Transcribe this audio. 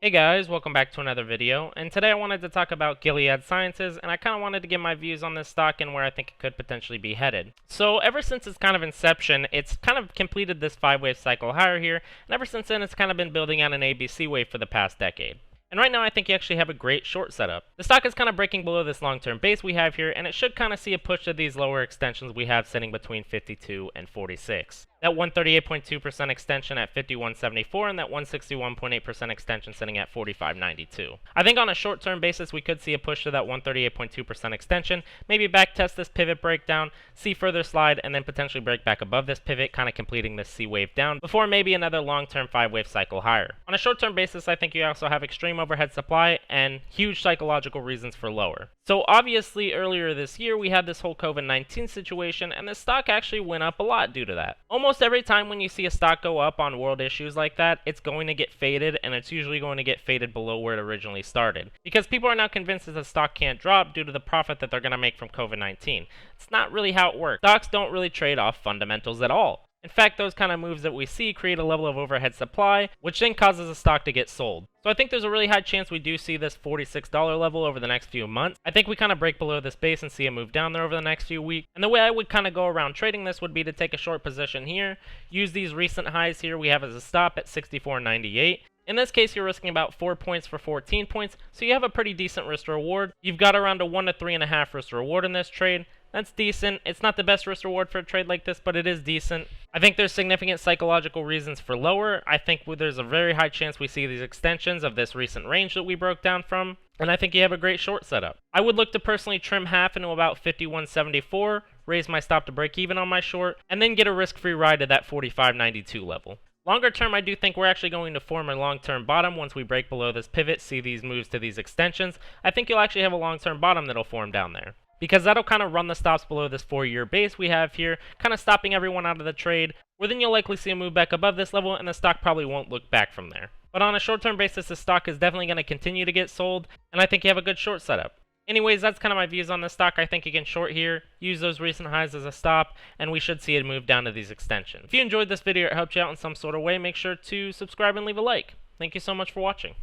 Hey guys, welcome back to another video, and today I wanted to talk about Gilead Sciences, and I kind of wanted to give my views on this stock and where I think it could potentially be headed. So ever since its kind of inception, it's kind of completed this 5-wave cycle higher here, and ever since then it's kind of been building out an ABC wave for the past decade. And right now I think you actually have a great short setup. The stock is kind of breaking below this long-term base we have here, and it should kind of see a push to these lower extensions we have sitting between 52 and 46. That 138.2% extension at 51.74 and that 161.8% extension sitting at 45.92. I think on a short-term basis we could see a push to that 138.2% extension, maybe back test this pivot breakdown, see further slide, and then potentially break back above this pivot, kind of completing this C wave down before maybe another long-term 5-wave cycle higher. On a short-term basis, I think you also have extreme overhead supply and huge psychological reasons for lower. So obviously earlier this year we had this whole COVID-19 situation, and the stock actually went up a lot due to that. Almost every time when you see a stock go up on world issues like that, it's going to get faded, and it's usually going to get faded below where it originally started. Because people are now convinced that the stock can't drop due to the profit that they're going to make from COVID-19. It's not really how it works. Stocks don't really trade off fundamentals at all. In fact, those kind of moves that we see create a level of overhead supply, which then causes a stock to get sold. So I think there's a really high chance we do see this $46 level over the next few months. I think we kind of break below this base and see a move down there over the next few weeks. And the way I would kind of go around trading this would be to take a short position here, use these recent highs here we have as a stop at 64.98. In this case, you're risking about 4 points for 14 points, so you have a pretty decent risk reward. You've got around a 1 to 3.5 risk reward in this trade. That's decent. It's not the best risk reward for a trade like this, but it is decent. I think there's significant psychological reasons for lower. I think there's a very high chance we see these extensions of this recent range that we broke down from, and I think you have a great short setup. I would look to personally trim half into about 51.74, raise my stop to break even on my short, and then get a risk-free ride to that 45.92 level. Longer term, I do think we're actually going to form a long-term bottom once we break below this pivot, see these moves to these extensions. I think you'll actually have a long-term bottom that'll form down there, because that'll kind of run the stops below this 4-year base we have here, kind of stopping everyone out of the trade, where then you'll likely see a move back above this level, and the stock probably won't look back from there. But on a short-term basis, the stock is definitely going to continue to get sold, and I think you have a good short setup. Anyways, that's kind of my views on this stock. I think you can short here, use those recent highs as a stop, and we should see it move down to these extensions. If you enjoyed this video or it helped you out in some sort of way, make sure to subscribe and leave a like. Thank you so much for watching.